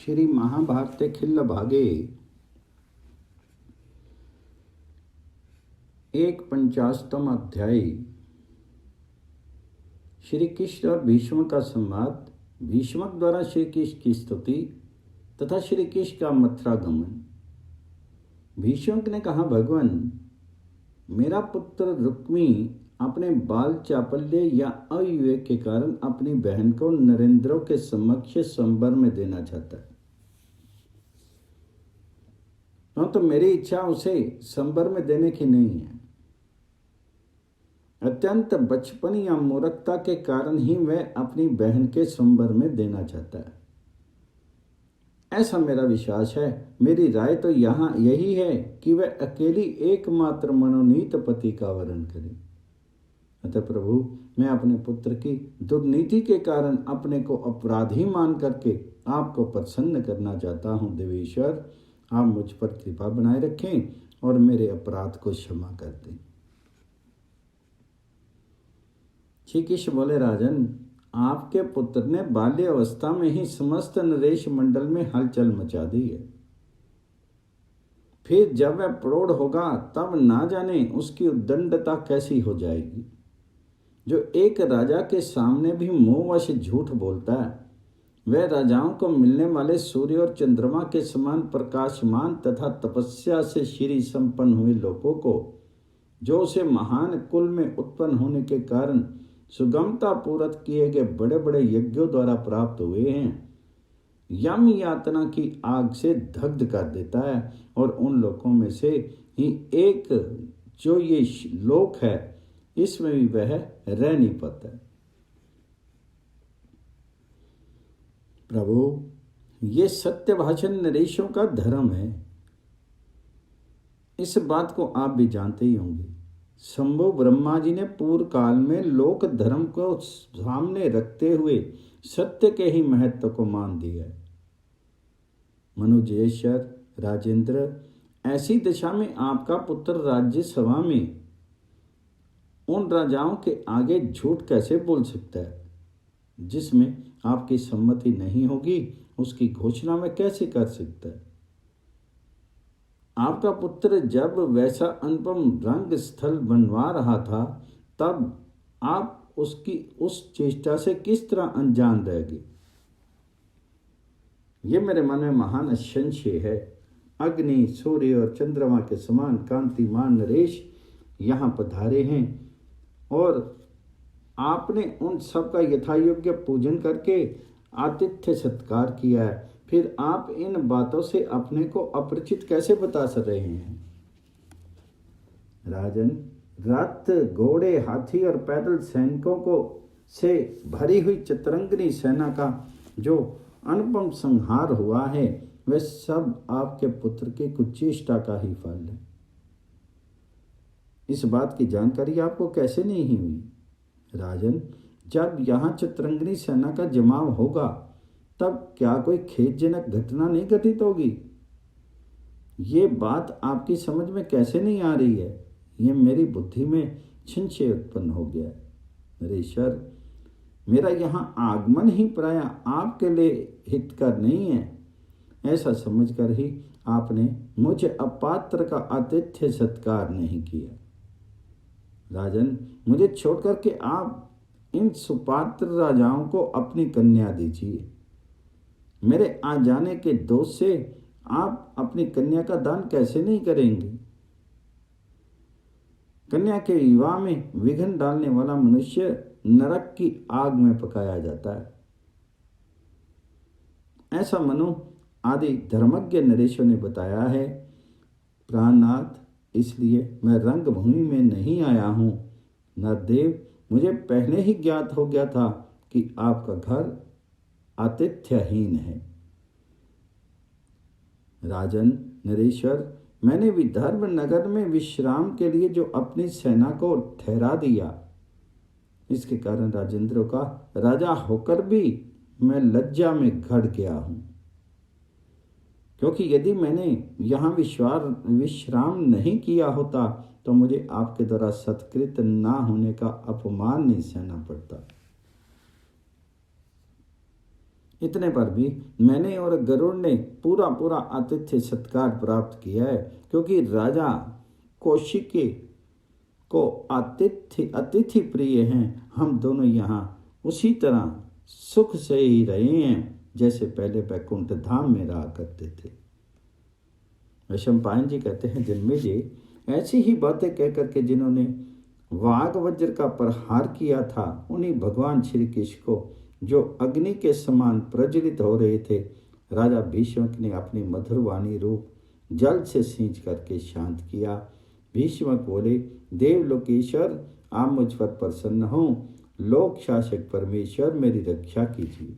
श्री महाभारते खिल्ल भागे 51 अध्याय। श्री कृष्ण और भीष्म का संवाद, भीष्मक द्वारा श्री कृष्ण की स्तुति तथा श्री कृष्ण का मथुरा गमन। भीष्मक ने कहा, भगवान, मेरा पुत्र रुक्मी अपने बाल चापल्य या अविवेक के कारण अपनी बहन को नरेंद्रों के समक्ष संबर में देना चाहता है। तो मेरी इच्छा उसे संबर में देने की नहीं है। अत्यंत बचपन या मूर्खता के कारण ही वह अपनी बहन के संबर में देना चाहता है, ऐसा मेरा विश्वास है। मेरी राय तो यहाँ यही है कि वह अकेली एकमात्र मनोनीत पति का वरण करे। अतः प्रभु, मैं अपने पुत्र की दुर्नीति के कारण अपने को अपराधी मान करके आपको प्रसन्न करना चाहता हूँ। देवेश्वर, आप मुझ पर कृपा बनाए रखें और मेरे अपराध को क्षमा कर दें। श्री कृष्ण बोले, राजन, आपके पुत्र ने बाल्य अवस्था में ही समस्त नरेश मंडल में हलचल मचा दी है। फिर जब वह प्रौढ़ होगा तब ना जाने उसकी उद्दंडता कैसी हो जाएगी। जो एक राजा के सामने भी मोहवश झूठ बोलता है, वह राजाओं को मिलने वाले सूर्य और चंद्रमा के समान प्रकाशमान तथा तपस्या से श्री संपन्न हुए लोगों को, जो उसे महान कुल में उत्पन्न होने के कारण सुगमता पूर्वक किए गए बड़े बड़े यज्ञों द्वारा प्राप्त हुए हैं, यम यातना की आग से दग्ध कर देता है। और उन लोकों में से ही एक जो ये लोक है, इसमें भी वह रह नहीं पाता है। प्रभु, ये सत्य भाषण नरेशों का धर्म है, इस बात को आप भी जानते ही होंगे। शंभु ब्रह्मा जी ने पूर्व काल में लोक धर्म को सामने रखते हुए सत्य के ही महत्व को मान दिया है। मनुजेश्वर राजेंद्र, ऐसी दशा में आपका पुत्र राज्यसभा में उन राजाओं के आगे झूठ कैसे बोल सकता है? जिसमें आपकी सम्मति नहीं होगी उसकी घोषणा में कैसे कर सकता है? आपका पुत्र जब वैसा अनुपम रंग स्थल बनवा रहा था, तब आप उसकी उस चेष्टा से किस तरह अनजान रह गए? ये मेरे मन में महान संशय है। अग्नि, सूर्य और चंद्रमा के समान कांतिमान नरेश यहाँ पधारे हैं और आपने उन सब का यथायोग्य पूजन करके आतिथ्य सत्कार किया है। फिर आप इन बातों से अपने को अपरिचित कैसे बता सक रहे हैं? राजन, रथ, घोड़े, हाथी और पैदल सैनिकों को से भरी हुई चतुरंगिनी सेना का जो अनुपम संहार हुआ है, वह सब आपके पुत्र के कुचेष्टा का ही फल है। इस बात की जानकारी आपको कैसे नहीं हुई? राजन, जब यहाँ चतुरंगिनी सेना का जमाव होगा, तब क्या कोई खेदजनक घटना नहीं घटित होगी? ये बात आपकी समझ में कैसे नहीं आ रही है? ये मेरी बुद्धि में संशय उत्पन्न हो गया है। नरेश्वर, मेरा यहाँ आगमन ही प्राय आपके लिए हितकर नहीं है, ऐसा समझकर ही आपने मुझे अपात्र का आतिथ्य सत्कार नहीं किया। राजन, मुझे छोड़कर के आप इन सुपात्र राजाओं को अपनी कन्या दीजिए। मेरे आ जाने के दोष से आप अपनी कन्या का दान कैसे नहीं करेंगे? कन्या के विवाह में विघ्न डालने वाला मनुष्य नरक की आग में पकाया जाता है, ऐसा मनु आदि धर्मज्ञ नरेशों ने बताया है। प्राणनाथ, इसलिए मैं रंगभूमि में नहीं आया हूँ। नरदेव, मुझे पहले ही ज्ञात हो गया था कि आपका घर आतिथ्यहीन है। राजन नरेश्वर, मैंने विदर्भ नगर में विश्राम के लिए जो अपनी सेना को ठहरा दिया, इसके कारण राजेंद्रों का राजा होकर भी मैं लज्जा में घट गया हूँ। क्योंकि यदि मैंने यहाँ विश्राम नहीं किया होता तो मुझे आपके द्वारा सत्कृत ना होने का अपमान नहीं सहना पड़ता। इतने पर भी मैंने और गरुड़ ने पूरा पूरा आतिथ्य सत्कार प्राप्त किया है, क्योंकि राजा कौशिकी को आतिथ्य अतिथि प्रिय हैं। हम दोनों यहाँ उसी तरह सुख से ही रहे हैं जैसे पहले बैकुंठ धाम में रहा करते थे। वैशंपायन जी कहते हैं, जन्मे जी ऐसी ही बातें कह करके जिन्होंने वाघ वज्र का प्रहार किया था, उन्हीं भगवान श्री कृष्ण को जो अग्नि के समान प्रज्वलित हो रहे थे, राजा भीष्म ने अपनी मधुर वाणी रूप जल से सींच करके शांत किया। भीष्म बोले, देवलोकेश्वर आप मुझ पर प्रसन्न हो, लोक शासक परमेश्वर मेरी रक्षा कीजिए।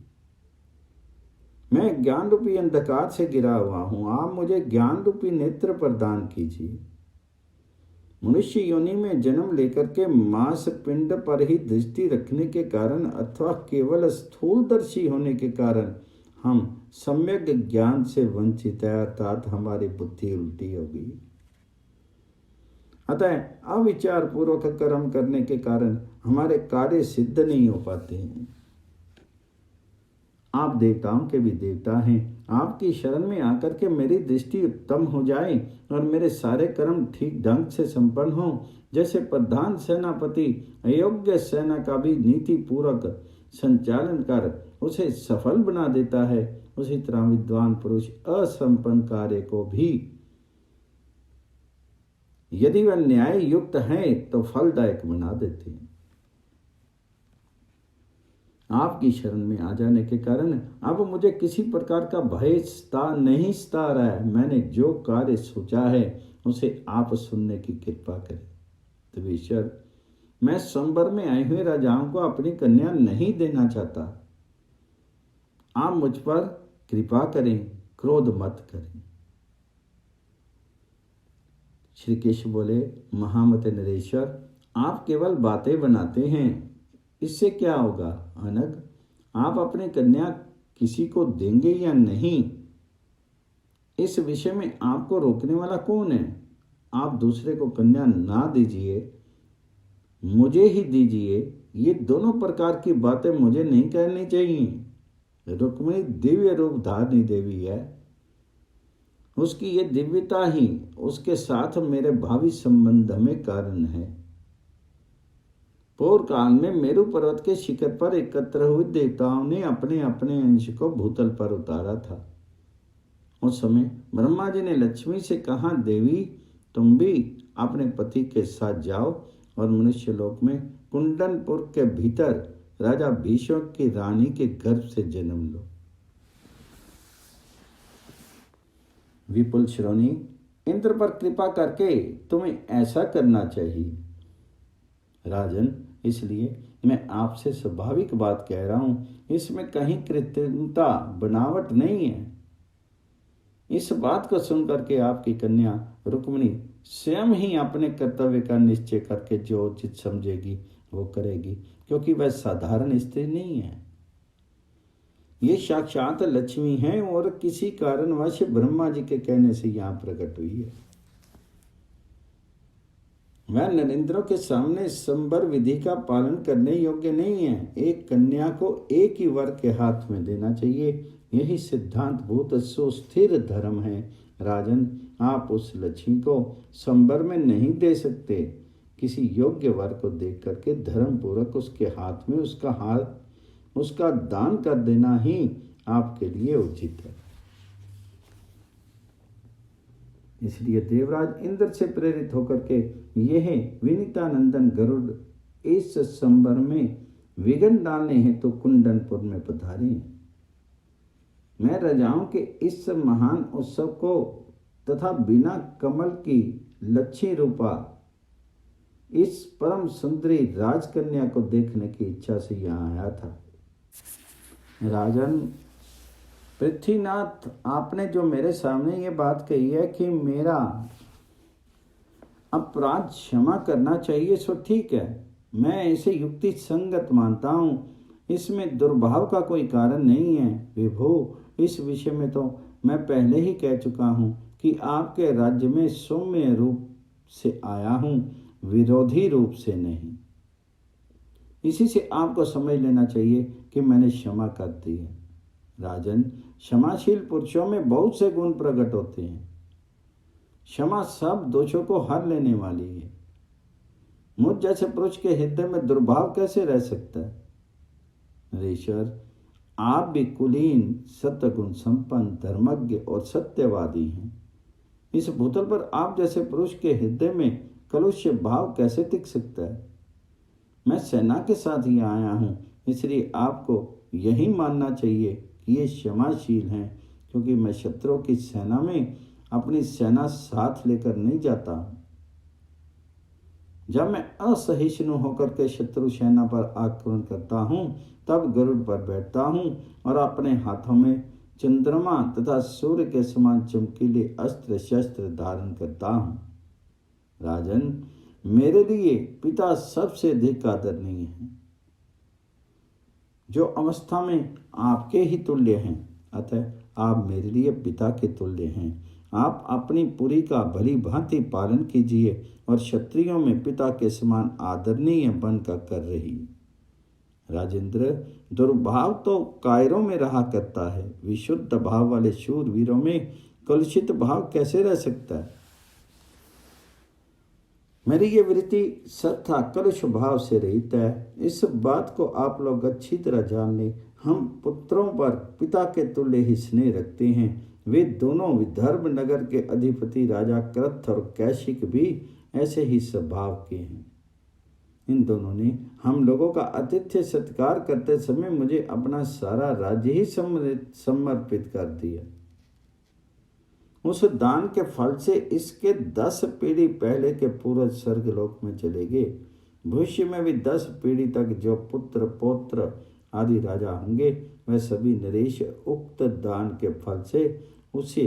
मैं ज्ञान रूपी अंधकार से गिरा हुआ हूँ, आप मुझे ज्ञान रूपी नेत्र प्रदान कीजिए। मनुष्य योनि में जन्म लेकर के मांस पिंड पर ही दृष्टि रखने के कारण अथवा केवल स्थूलदर्शी होने के कारण हम सम्यक ज्ञान से वंचित है, अर्थात हमारी बुद्धि उल्टी हो गई। अतः अविचार पूर्वक कर्म करने के कारण हमारे कार्य सिद्ध नहीं हो पाते हैं। आप देवताओं के भी देवता हैं, आपकी शरण में आकर के मेरी दृष्टि उत्तम हो जाए और मेरे सारे कर्म ठीक ढंग से संपन्न हो। जैसे प्रधान सेनापति अयोग्य सेना का भी नीति पूर्वक संचालन कर उसे सफल बना देता है, उसी तरह विद्वान पुरुष असंपन्न कार्य को भी यदि वह न्याय युक्त है तो फलदायक बना देते हैं। आपकी शरण में आ जाने के कारण अब मुझे किसी प्रकार का भय नहीं सता रहा है। मैंने जो कार्य सोचा है उसे आप सुनने की कृपा करें। तो ईश्वर, मैं स्वयंवर में आए हुए राजाओं को अपनी कन्या नहीं देना चाहता। आप मुझ पर कृपा करें, क्रोध मत करें। श्री कृष्ण बोले, महामते नरेश्वर, आप केवल बातें बनाते हैं, इससे क्या होगा? अनग, आप अपनी कन्या किसी को देंगे या नहीं, इस विषय में आपको रोकने वाला कौन है? आप दूसरे को कन्या ना दीजिए, मुझे ही दीजिए, ये दोनों प्रकार की बातें मुझे नहीं कहनी चाहिए। रुक्मिणी दिव्य रूप धारणी देवी है, उसकी ये दिव्यता ही उसके साथ मेरे भावी संबंध में कारण है। पूर्व काल में मेरु पर्वत के शिखर पर एकत्र हुए देवताओं ने अपने अपने अंश को भूतल पर उतारा था। उस समय ब्रह्मा जी ने लक्ष्मी से कहा, देवी तुम भी अपने पति के साथ जाओ और मनुष्य लोक में कुंडनपुर के भीतर राजा भीष्म की रानी के गर्भ से जन्म लो। विपुल श्रोणी, इंद्र पर कृपा करके तुम्हें ऐसा करना चाहिए। राजन, इसलिए मैं आपसे स्वाभाविक बात कह रहा हूं, इसमें कहीं कृत्रिमता बनावट नहीं है। इस बात को सुनकर के आपकी कन्या रुक्मिणी स्वयं ही अपने कर्तव्य का निश्चय करके जो उचित समझेगी वो करेगी, क्योंकि वह साधारण स्त्री नहीं है। ये साक्षात लक्ष्मी है और किसी कारणवश ब्रह्मा जी के कहने से यहाँ प्रकट हुई है। वह नरेंद्रों के सामने संबर विधि का पालन करने योग्य नहीं है। एक कन्या को एक ही वर के हाथ में देना चाहिए, यही सिद्धांत भूत सुस्थिर धर्म है। राजन, आप उस लक्ष्मी को संबर में नहीं दे सकते। किसी योग्य वर को देख करके धर्म पूर्वक उसके हाथ में उसका दान कर देना ही आपके लिए उचित है। इसलिए देवराज इंद्र से प्रेरित होकर के यह विनीतानंदन गरुड़ इस संबर में विघ्न डालने हेतु कुंडनपुर में पधारे हैं। मैं राजाओं के इस महान उत्सव को तथा बिना कमल की लच्छी रूपा इस परम सुंदरी राजकन्या को देखने की इच्छा से यहाँ आया था। राजन पृथ्वीनाथ, आपने जो मेरे सामने ये बात कही है कि मेरा अपराध क्षमा करना चाहिए, सो ठीक है, मैं इसे युक्ति संगत मानता हूँ। इसमें दुर्भाव का कोई कारण नहीं है। विभो, इस विषय में तो मैं पहले ही कह चुका हूँ कि आपके राज्य में सौम्य रूप से आया हूँ, विरोधी रूप से नहीं। इसी से आपको समझ लेना चाहिए कि मैंने क्षमा कर दी है। राजन, क्षमाशील पुरुषों में बहुत से गुण प्रकट होते हैं। क्षमा सब दोषों को हर लेने वाली है। मुझ जैसे पुरुष के हृदय में दुर्भाव कैसे रह सकता है? नरेश्वर, आप भी कुलीन, सत्गुण संपन्न, धर्मज्ञ और सत्यवादी हैं। इस भूतल पर आप जैसे पुरुष के हृदय में कलुष्य भाव कैसे टिक सकता है? मैं सेना के साथ ही आया हूँ, इसलिए आपको यही मानना चाहिए कि ये क्षमाशील हैं, क्योंकि मैं शत्रुओं की सेना में अपनी सेना साथ लेकर नहीं जाता हूँ। जब मैं असहिष्णु होकर के शत्रु सेना पर आक्रमण करता हूँ, तब गरुड़ पर बैठता हूँ और अपने हाथों में चंद्रमा तथा सूर्य के समान चमकीले अस्त्र शस्त्र धारण करता हूँ। राजन, मेरे लिए पिता सबसे अधिक आदरणीय है, जो अवस्था में आपके ही तुल्य हैं। अतः आप मेरे लिए पिता के तुल्य हैं। आप अपनी पुरी का भली भांति पालन कीजिए और क्षत्रियों में पिता के समान आदरणीय बनकर कर रही। राजेंद्र, दुर्भाव तो कायरों में रहा करता है, विशुद्ध भाव वाले शूरवीरों में कलुषित भाव कैसे रह सकता है? मेरी ये वृत्ति सत्ता कलुष भाव से रहित है। इस बात को आप लोग अच्छी तरह जान लें। हम पुत्रों पर पिता के तुल्य ही स्नेह रखते हैं। वे दोनों विदर्भ नगर के अधिपति राजा कृथ और कैशिक भी ऐसे ही स्वभाव के हैं। इन दोनों ने हम लोगों का आतिथ्य सत्कार करते समय मुझे अपना सारा राज्य ही समर्पित कर दिया। उस दान के फल से इसके 10 पीढ़ी पहले के पूर्वज स्वर्गलोक में चले गए। भविष्य में भी 10 पीढ़ी तक जो पुत्र पौत्र आदि राजा होंगे, वह सभी नरेश उक्त दान के फल से उसे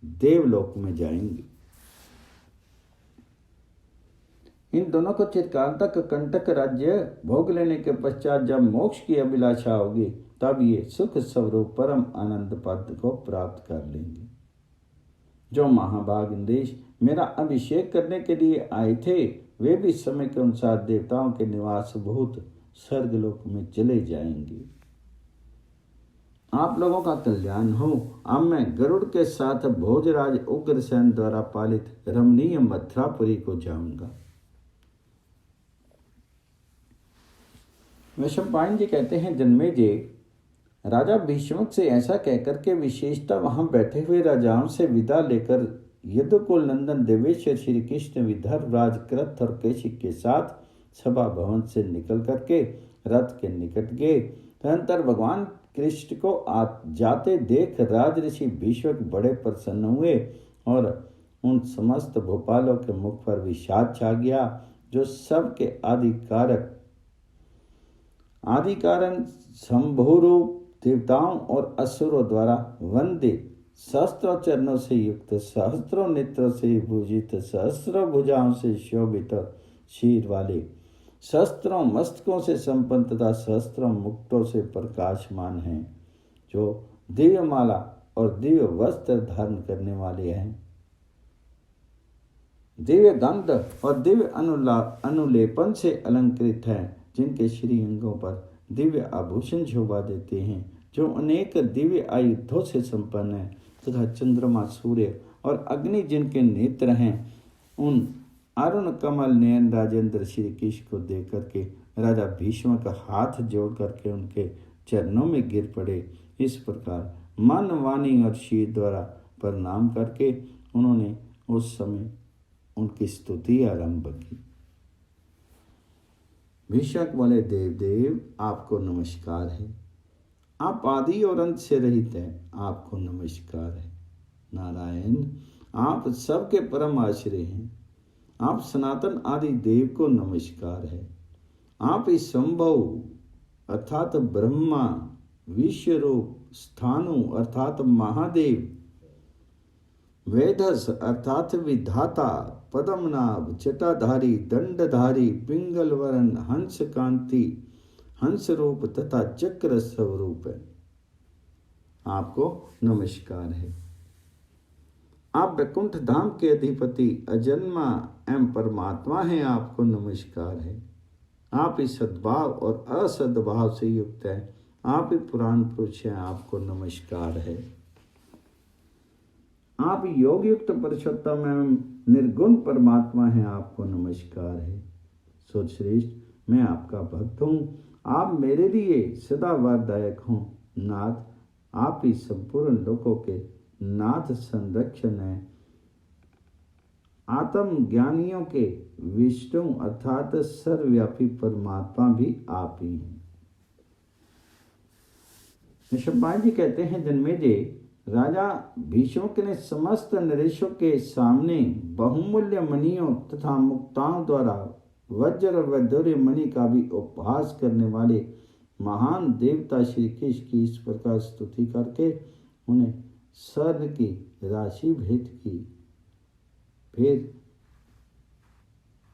देवलोक में जाएंगे। इन दोनों को चिरकाल तक कंटक राज्य भोग लेने के पश्चात जब मोक्ष की अभिलाषा होगी, तब ये सुख स्वरूप परम आनंद पद को प्राप्त कर लेंगे। जो महाभाग इंद्रेश मेरा अभिषेक करने के लिए आए थे, वे भी समय के अनुसार देवताओं के निवास भूत स्वर्गलोक में चले जाएंगे। आप लोगों का कल्याण हो। अब मैं गरुड़ के साथ भोजराज उग्रसेन द्वारा पालित रमणीय मथुरापुरी को जाऊंगा। वैशंपायन जी कहते हैं, जन्मेजय, राजा भीष्मक से ऐसा कहकर के विशेषता वहां बैठे हुए राजाओं से विदा लेकर यदुकुल नंदन देवेश्वर श्री कृष्ण विदर्भराज कृथ और कैशिक के साथ सभा भवन से निकल करके रथ के निकट गए। तदनंतर भगवान कृष्ण को जाते देख राज ऋषि भीष्मक बड़े प्रसन्न हुए और उन समस्त भोपालों के मुख पर विषाद छा गया, जो सबके आदि कारण शंभुरूप देवताओं और असुरों द्वारा वंदे, सहस्त्रों चरणों से युक्त, सहस्त्रों नेत्रों से भूषित, सहस्त्रों भुजाओं से शोभित शीर वाले, सहस्त्रों मस्तकों से संपन्न तथा सहस्त्रों मुक्तों से प्रकाशमान हैं, जो दिव्य माला और दिव्य वस्त्र धारण करने वाले हैं, दिव्य गंध और दिव्य अनुलेपन से अलंकृत हैं, जिनके श्री अंगों पर दिव्य आभूषण शोभा देते हैं, जो अनेक दिव्य आयुधों से संपन्न है, तथा चंद्रमा, सूर्य और अग्नि जिनके नेत्र हैं, उन अरुण कमल नयन राजेंद्र श्री कृष्ण को देख करके राजा भीष्म का हाथ जोड़ करके उनके चरणों में गिर पड़े। इस प्रकार मन, वाणी और शीर द्वारा प्रणाम करके उन्होंने उस समय उनकी स्तुति आरंभ की। भीष्मक बोले, देव आपको नमस्कार है। आप आदि और अंत से रहित हैं, आपको नमस्कार है। नारायण, आप सबके परम आश्रय हैं। आप सनातन आदि देव को नमस्कार है। आप इस संभव अर्थात ब्रह्मा, विश्वरूप, स्थानु अर्थात महादेव, वेदस अर्थात विधाता, पद्मनाभ, जटाधारी, दंडधारी, पिंगल वरण, हंस कांति, हंस रूप तथा चक्र स्वरूप है। आपको नमस्कार है। आप वैकुंठ धाम के अधिपति, अजन्मा एवं परमात्मा हैं, आपको नमस्कार है। आप इस सद्भाव और असद्भाव से युक्त हैं, आप ही पुराण पुरुष हैं, आपको नमस्कार है। आप योग युक्त पुरुषोत्तम एवं निर्गुण परमात्मा हैं, आपको नमस्कार है। श्रेष्ठ, मैं आपका भक्त हूँ, आप मेरे लिए सदा वरदायक हों। नाथ, आप ही संपूर्ण लोकों के नाथ संरक्षण हैं। आत्म ज्ञानियों के विष्णु अर्थात सर्वव्यापी परमात्मा भी आप ही हैं। ऋषभपाल जी कहते हैं, जन्मेजय, राजा भीष्म ने समस्त नरेशों के सामने बहुमूल्य मणियों तथा मुक्ताओं द्वारा वज्र और वैदूर्य मणि का भी उपहास करने वाले महान देवता श्री कृष्ण की इस प्रकार स्तुति करके उन्हें स्वर्ण की राशि भेंट की। फिर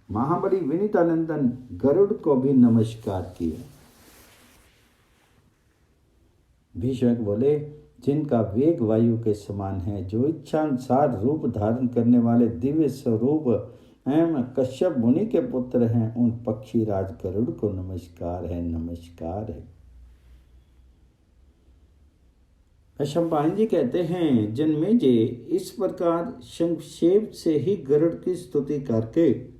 महाबली विनीतानंदन गरुड़ को भी नमस्कार किया। भीष्म बोले, जिनका वेग वायु के समान है, जो इच्छानुसार रूप धारण करने वाले दिव्य स्वरूप एवं कश्यप मुनि के पुत्र हैं, उन पक्षी राज गरुड़ को नमस्कार है, नमस्कार है। ऋषभपाल जी कहते हैं, जन्मेजय, इस प्रकार संक्षेप से ही गरुड़ की स्तुति करके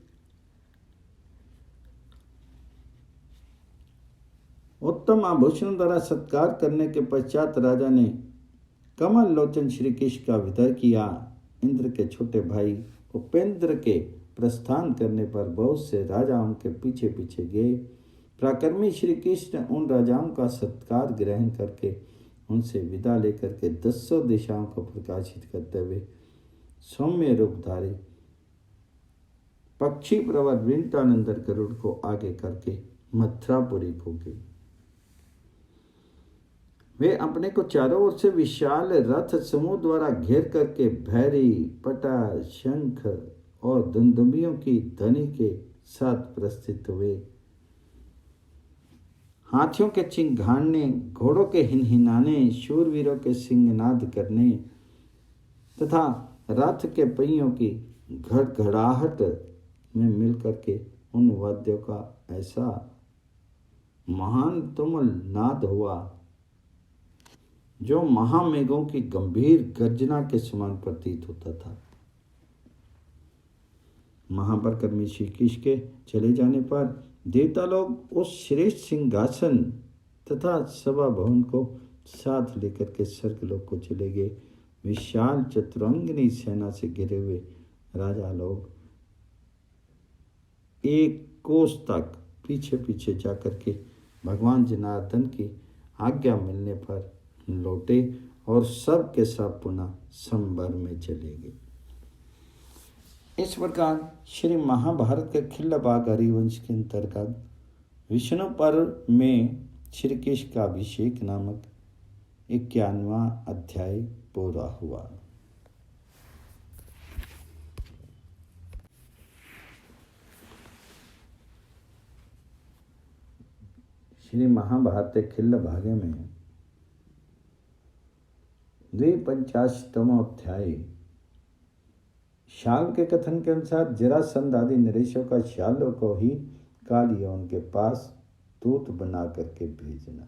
उत्तम आभूषण द्वारा सत्कार करने के पश्चात राजा ने कमल लोचन श्री कृष्ण का विदाई किया। इंद्र के छोटे भाई उपेंद्र के प्रस्थान करने पर बहुत से राजाओं के पीछे पीछे गए। पराक्रमी श्री कृष्ण उन राजाओं का सत्कार ग्रहण करके उनसे विदा लेकर के 10 दिशाओं को प्रकाशित करते हुए सौम्य रूपधारी पक्षी प्रवर विनीतानंदन गरुड़ को आगे करके मथुरापुरी को गए। वे अपने को चारों ओर से विशाल रथ समूह द्वारा घेर करके भैरी, पटा, शंख और दुंदुभियों की ध्वनि के साथ प्रस्थित हुए। हाथियों के चिंघाड़ने, घोड़ों के हिनहिनाने, शूरवीरों के सिंहनाद करने तथा रथ के पहियों की घड़घड़ाहट में मिलकर के उन वाद्यों का ऐसा महान तुमुल नाद हुआ जो महामेघों की गंभीर गर्जना के समान प्रतीत होता था। महापराक्रमी श्री कृष्ण के चले जाने पर देवता लोग उस श्रेष्ठ सिंहासन तथा सभा भवन को साथ लेकर के स्वर्गलोक को चले गए। विशाल चतुरंगिनी सेना से घिरे हुए राजा लोग एक कोस तक पीछे पीछे जाकर के भगवान जनार्दन की आज्ञा मिलने पर लौटे और सब के सब पुनः संबर में चले गए। इस प्रकार श्री महाभारत के खिल्लाबाग हरिवंश के अंतर्गत विष्णु पर्व में श्री कृष्ण का अभिषेक नामक 51वां अध्याय पूरा हुआ। श्री महाभारत के खिल्लाभागे में 52वां अध्याय शाल के कथन के अनुसार जरासंध आदि नरेशों का शालों को ही काल यौन के पास दूत बना करके भेजना।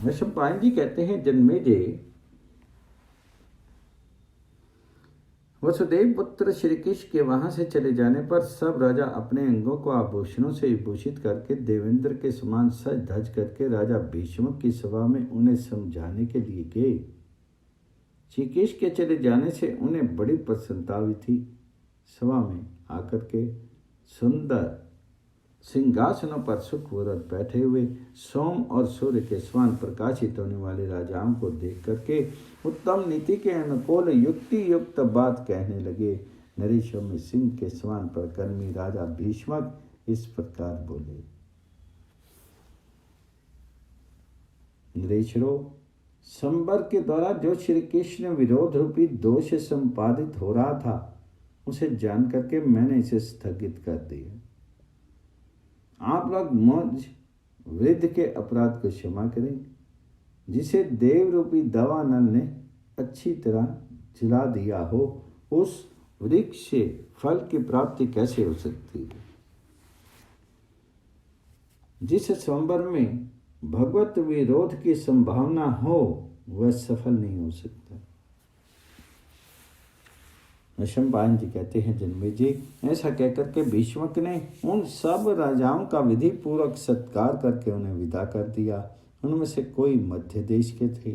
ऋषभपाल जी कहते हैं, जन्मेजय, वसुदेव पुत्र श्री कृष्ण के वहां से चले जाने पर सब राजा अपने अंगों को आभूषणों से विभूषित करके देवेंद्र के समान सज धज करके राजा भीष्म की सभा में उन्हें समझाने के लिए गए। श्री कृष्ण के चले जाने से उन्हें बड़ी प्रसन्नता हुई थी। सभा में आकर के सुंदर सिंहासनों पर सुखपूर्वक बैठे हुए सोम और सूर्य के समान प्रकाशित होने वाले राजाओं को देख करके उत्तम नीति के अनुकूल युक्ति युक्त बात कहने लगे। नरेशों में सिंह के समान पराक्रमी राजा भीष्मक इस प्रकार बोले, नरेशरों, संबर के द्वारा जो श्री कृष्ण विरोध रूपी दोष संपादित हो रहा था उसे जान करके मैंने इसे स्थगित कर दिया। आप लोग मुझ वृद्ध के अपराध को क्षमा करें, जिसे देव रूपी दवानल ने अच्छी तरह जला दिया हो। उस वृक्ष से फल की प्राप्ति कैसे हो सकती है? जिस स्वयंवर में भगवत विरोध की संभावना हो वह सफल नहीं हो सकता। वैशंपायन जी कहते हैं, जन्मेजय, ऐसा कहकर के भीष्मक ने उन सब राजाओं का विधि पूर्वक सत्कार करके उन्हें विदा कर दिया। उनमें से कोई मध्य देश के थे,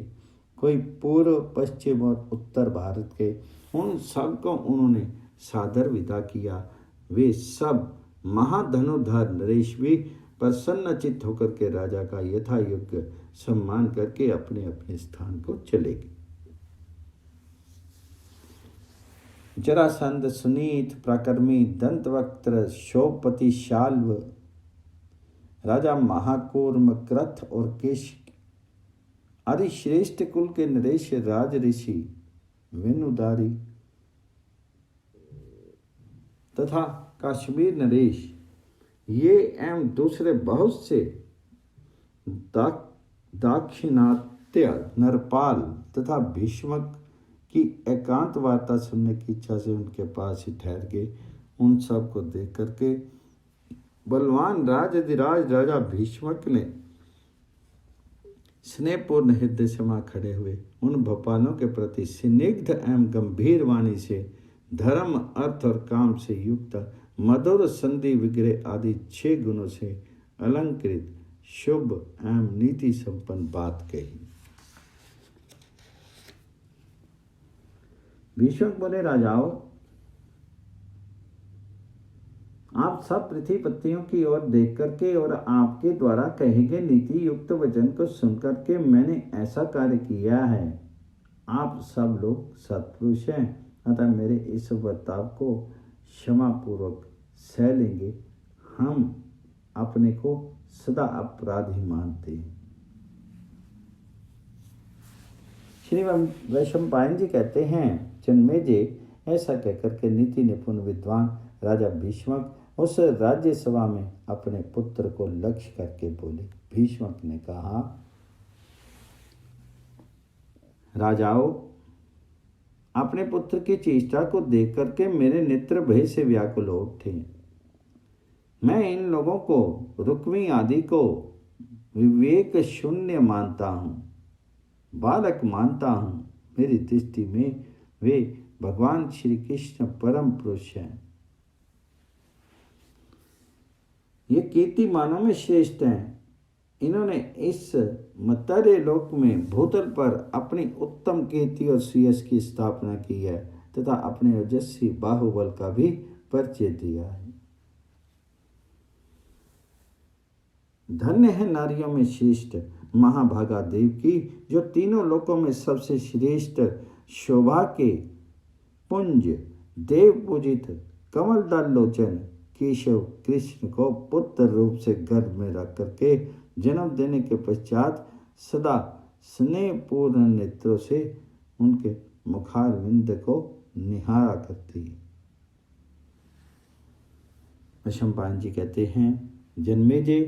कोई पूर्व, पश्चिम और उत्तर भारत के। उन सब को उन्होंने सादर विदा किया। वे सब महाधनुधर नरेश भी प्रसन्नचित्त होकर के राजा का यथा योग्य सम्मान करके अपने अपने स्थान को चले गए। जरासंध, सुनीत, प्राकर्मी, दंतवक्त्र, शोपति, शाल्व, राजा महाकूर्म, क्रथ और केश आदि श्रेष्ठ कुल के नरेश, राज ऋषि, वेणुधारी तथा कश्मीर नरेश, ये एवं दूसरे बहुत से दाक्षिणात्य नरपाल तथा भीष्मक की एकांत वार्ता सुनने की इच्छा से उनके पास ही ठहर गए। उन सब को देख करके बलवान राजाधिराज राजा भीष्मक ने स्नेहपूर्ण हृदय समा खड़े हुए उन भोपालों के प्रति स्निग्ध एवं गंभीर वाणी से धर्म, अर्थ और काम से युक्त मधुर, संधि, विग्रह आदि 6 गुणों से अलंकृत शुभ एवं नीति संपन्न बात कही। भीष्मक बोले, राजाओं, आप सब पृथ्वी पतियों की ओर देख करके और आपके द्वारा कहे गए नीति युक्त वचन को सुनकर के मैंने ऐसा कार्य किया है। आप सब लोग सत्पुरुष हैं, अतः मेरे इस बर्ताव को क्षमा पूर्वक सह लेंगे। हम अपने को सदा अपराधी मानते हैं। श्री वैशंपायन जी कहते हैं, जन्मेजय, ऐसा कहकर के नीति निपुण विद्वान राजा भीष्मक उस राज्य सभा में अपने पुत्र को लक्ष्य करके बोले। भीष्मक ने कहा, राजाओं, अपने पुत्र की चेष्टा को देख करके मेरे नेत्र भय से व्याकुल हो उठे। मैं इन लोगों को, रुक्मी आदि को विवेक शून्य मानता हूँ, बालक मानता हूँ। मेरी दृष्टि में वे भगवान श्री कृष्ण परम पुरुष हैं। ये कीर्तिमानों में श्रेष्ठ हैं। इन्होंने इस मर्त्य लोक में भूतल पर अपनी उत्तम कीर्ति और सुयश की स्थापना की है तथा अपने ओजस्वी बाहुबल का भी परिचय दिया है। धन्य है नारियों में श्रेष्ठ महाभागा देव की, जो तीनों लोकों में सबसे श्रेष्ठ शोभा के पुंज देव पूजित कमलदल लोचन केशव कृष्ण को पुत्र रूप से गर्भ में रख करके जन्म देने के पश्चात सदा स्नेहपूर्ण नेत्रों से उनके मुखारविंद को निहारा करती है। वैशंपायन जी कहते हैं, जन्मेजय,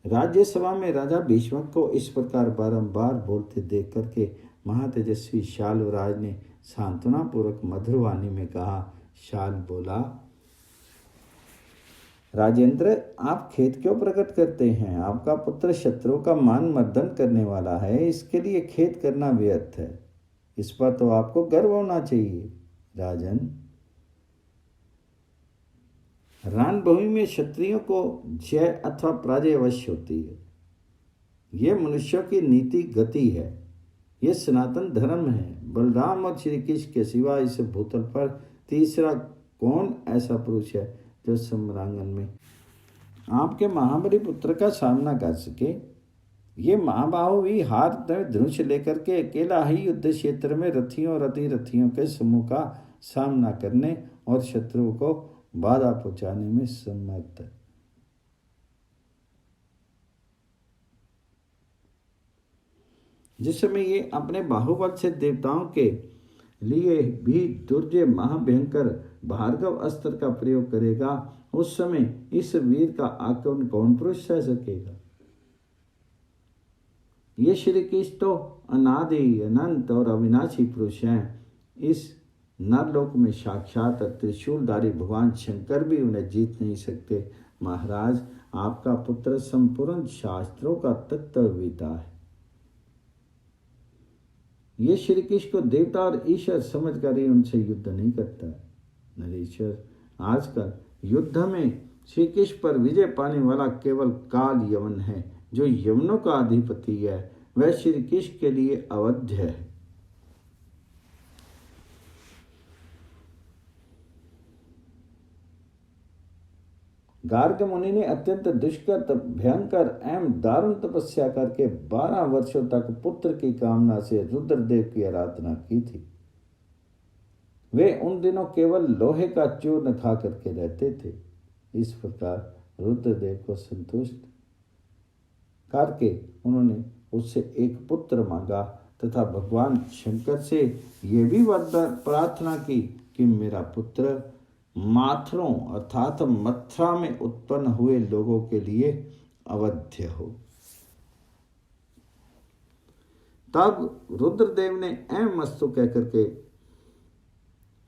राज्यसभा में राजा भीष्मक को इस प्रकार बारंबार बोलते देख करके महातेजस्वी शाल्वराज ने सांत्वना पूर्वक मधुर वाणी में कहा। शाल बोला, राजेंद्र, आप खेद क्यों प्रकट करते हैं? आपका पुत्र शत्रुओं का मान मर्दन करने वाला है, इसके लिए खेद करना व्यर्थ है। इस पर तो आपको गर्व होना चाहिए। राजन, रणभूमि में क्षत्रियों को जय अथवा पराजय अवश्य होती है। यह मनुष्यों की नीति गति है, यह सनातन धर्म है। बलराम और श्री कृष्ण के सिवा इस भूतल पर तीसरा कौन ऐसा पुरुष है जो सम्रांगन में आपके महाबली पुत्र का सामना कर सके? ये महाबाहु भी हाथ में धनुष लेकर के अकेला ही युद्ध क्षेत्र में रथियों और अतिरथियों के समूह का सामना करने और शत्रुओं को बाधा पहुंचाने में समर्थ है। जिस समय ये अपने बाहुबल से देवताओं के लिए भी दुर्जय महाभयंकर भार्गव अस्त्र का प्रयोग करेगा, उस समय इस वीर का आक्रमण कौन पुरुष सह सकेगा? ये श्री कृष्ण तो अनादि, अनंत और अविनाशी पुरुष हैं। इस नरलोक में साक्षात त्रिशूलधारी भगवान शंकर भी उन्हें जीत नहीं सकते। महाराज, आपका पुत्र संपूर्ण शास्त्रों का तत्ववेता है। ये श्री कृष्ण को देवता और ईश्वर समझकर ही उनसे युद्ध नहीं करता है। नरेश्वर, आजकल युद्ध में श्री कृष्ण पर विजय पाने वाला केवल काल यवन है, जो यवनों का अधिपति है। वह श्री कृष्ण के लिए अवध्य है। गार्ग मुनि ने अत्यंत दुष्कर, भयंकर एवं दारुण तपस्या करके 12 वर्षों तक पुत्र की कामना से रुद्रदेव की आराधना की थी। वे उन दिनों केवल लोहे का चूर्ण खा करके रहते थे। इस प्रकार रुद्रदेव को संतुष्ट करके उन्होंने उससे एक पुत्र मांगा तथा भगवान शंकर से यह भी वरदान प्रार्थना की कि मेरा पुत्र माथुरों अर्थात मथुरा में उत्पन्न हुए लोगों के लिए अवध्य हो। तब रुद्रदेव ने एवं अस्तु कहकर के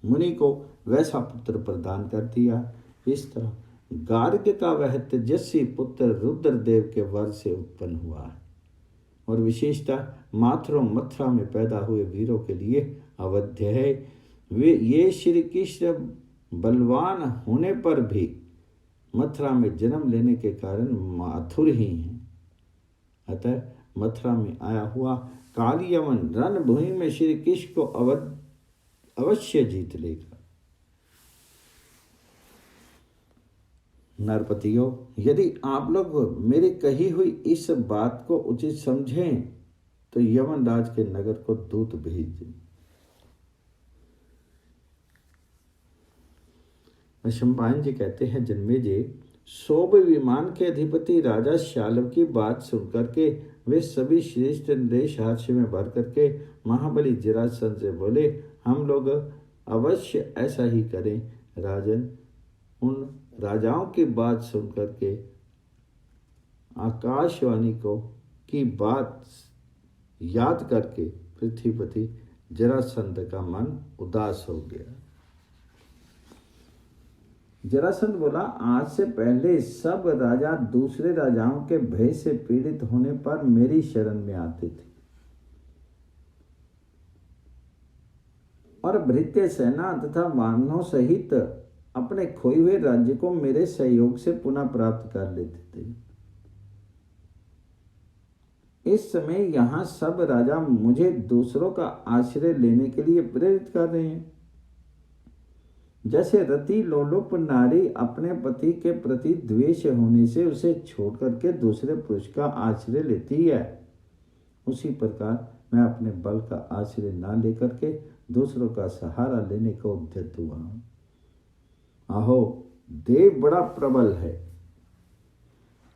मुनि को वैसा पुत्र प्रदान कर दिया। इस तरह गार्ग का वह तेजस्वी पुत्र रुद्रदेव के वर से उत्पन्न हुआ है और विशेषतः माथुरों मथुरा में पैदा हुए वीरों के लिए अवध्य है। वे ये श्री कृष्ण बलवान होने पर भी मथुरा में जन्म लेने के कारण माथुर ही हैं। अतः मथुरा में आया हुआ काली यवन रणभूमि में श्री कृष्ण को अवश्य जीत लेगा। नरपतियों, यदि आप लोग मेरी कही हुई इस बात को उचित समझें तो यवन राज के नगर को दूत भेज दें। शंपायन जी कहते हैं, जन्मेजय, शोभ विमान के अधिपति राजा शाल्व की बात सुनकर के वे सभी श्रेष्ठ नरेश हर्ष में भर करके महाबली जरासंध से बोले, हम लोग अवश्य ऐसा ही करें। राजन, उन राजाओं की बात सुनकर के आकाशवाणी को की बात याद करके पृथ्वीपति जरासंध का मन उदास हो गया। जरासंध बोला, आज से पहले सब राजा दूसरे राजाओं के भय से पीड़ित होने पर मेरी शरण में आते थे और भृत्य सेना तथा वाहनों सहित अपने खोए हुए राज्य को मेरे सहयोग से पुनः प्राप्त कर लेते थे। इस समय यहाँ सब राजा मुझे दूसरों का आश्रय लेने के लिए प्रेरित कर रहे हैं। जैसे रति लोलुप नारी अपने पति के प्रति द्वेष होने से उसे छोड़ करके दूसरे पुरुष का आश्रय लेती है, उसी प्रकार मैं अपने बल का आश्रय ना लेकर के दूसरों का सहारा लेने को उद्यत हुआ हूं। आहो, देव बड़ा प्रबल है,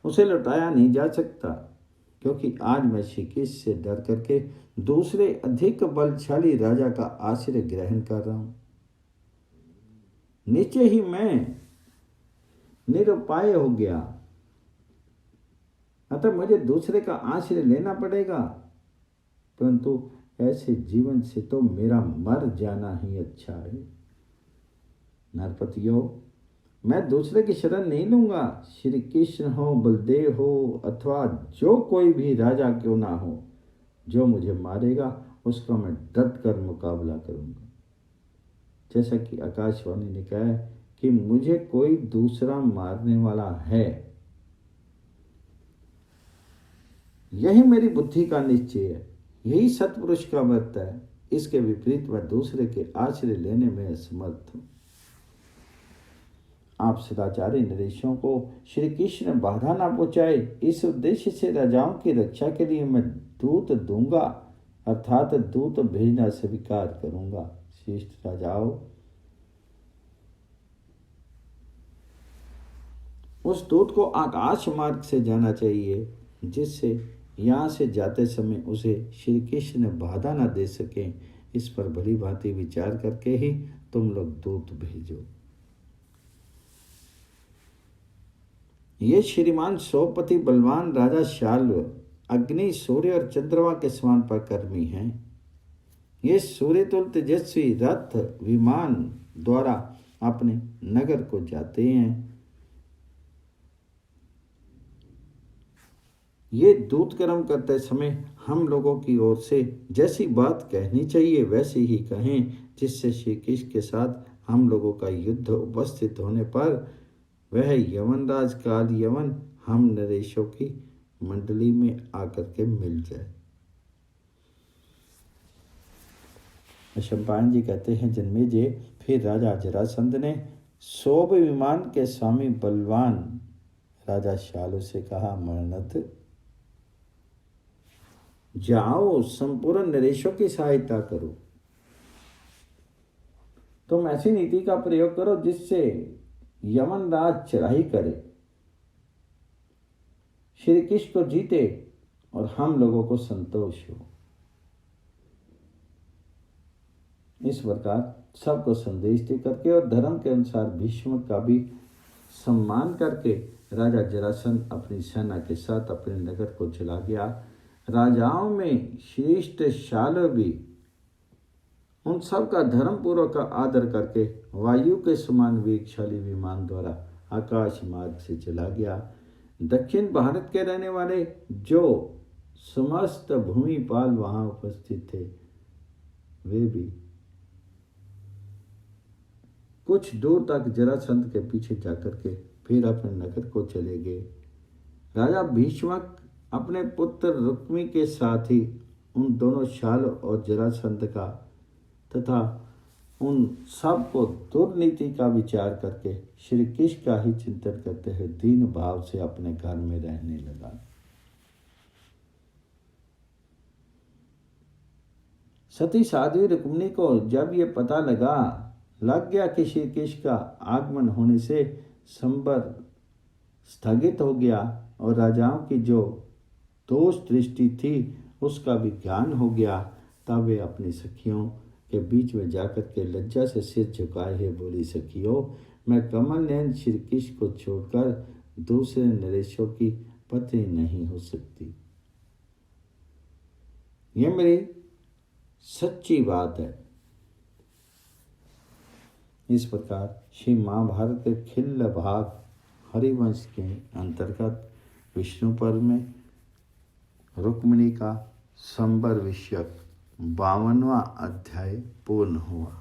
उसे लौटाया नहीं जा सकता, क्योंकि आज मैं श्री कृष्ण से डर करके दूसरे अधिक बलशाली राजा का आश्रय ग्रहण कर रहा हूं। नीचे ही मैं निरुपाय हो गया, अतः मुझे दूसरे का आश्रय लेना पड़ेगा, परंतु ऐसे जीवन से तो मेरा मर जाना ही अच्छा है। नरपतियों, मैं दूसरे की शरण नहीं लूंगा। श्री कृष्ण हो, बलदेव हो अथवा जो कोई भी राजा क्यों ना हो, जो मुझे मारेगा उसका मैं डट कर मुकाबला करूंगा। जैसा कि आकाशवाणी ने कहा है कि मुझे कोई दूसरा मारने वाला है, यही मेरी बुद्धि का निश्चय है, यही सत्पुरुष का व्रत है। इसके विपरीत मैं दूसरे के आश्रय लेने में असमर्थ हूं। आप सदाचारी नरेशों को श्री कृष्ण बाधा ना पहुंचाए, इस उद्देश्य से राजाओं की रक्षा के लिए मैं दूत दूंगा, अर्थात दूत भेजना स्वीकार करूंगा। श्रेष्ठ राजाओं, उस दूत को आकाश मार्ग से जाना चाहिए, जिससे यहाँ से जाते समय उसे श्री कृष्ण बाधा न दे सकें। इस पर भली भांति विचार करके ही तुम लोग दूत भेजो। ये श्रीमान सौपति बलवान राजा शाल्व अग्नि, सूर्य और चंद्रमा के समान पराक्रमी हैं। ये सूर्यतुल्य तेजस्वी रथ विमान द्वारा अपने नगर को जाते हैं ये दूध गर्म करते समय हम लोगों की ओर से जैसी बात कहनी चाहिए वैसी ही कहें, जिससे श्री कृष्ण के साथ हम लोगों का युद्ध उपस्थित होने पर वह यवनराज काल यवन हम नरेशों की मंडली में आकर के मिल जाए। शंपायन जी कहते हैं, जन्मेजय, फिर राजा जरासंध ने शोभ विमान के स्वामी बलवान राजा शालू से कहा, मरणत जाओ, संपूर्ण नरेशों की सहायता करो। तुम ऐसी नीति का प्रयोग करो जिससे यमनराज चढ़ाई करे, श्री कृष्ण को जीते और हम लोगों को संतोष हो। इस प्रकार सबको संदेश दे करके और धर्म के अनुसार भीष्म का भी सम्मान करके राजा जरासंध अपनी सेना के साथ अपने नगर को चला गया। राजाओं में श्रेष्ठ शाल्व भी उन सब का धर्म पूर्वक आदर करके वायु के समान वेगशाली विमान द्वारा आकाश मार्ग से चला गया। दक्षिण भारत के रहने वाले जो समस्त भूमिपाल वहां उपस्थित थे वे भी कुछ दूर तक जरासंध के पीछे जाकर के फिर अपने नगर को चले गए। राजा भीष्मक अपने पुत्र रुक्मी के साथ ही उन दोनों शाल्व और जरासंध का तथा उन सब को दुर्नीति का विचार करके श्री कृष्ण का ही चिंतन करते हुए दीन भाव से अपने घर में रहने लगा। सती साध्वी रुक्मिणी को जब ये पता लग गया कि श्री कृष्ण का आगमन होने से संबर स्थगित हो गया और राजाओं की जो दोष दृष्टि थी उसका भी ज्ञान हो गया, तब वे अपनी सखियों के बीच में जाकर के लज्जा से सिर झुकाए हुए बोली, सखियों, मैं कमल नयन श्री कृष्ण को छोड़कर दूसरे नरेशों की पत्नी नहीं हो सकती। ये मेरी सच्ची बात है। इस प्रकार श्री महाभारत के खिल्ल भाग हरिवंश के अंतर्गत विष्णु पर्व में रुक्मिणी का संबर विषयक 52वां अध्याय पूर्ण हुआ।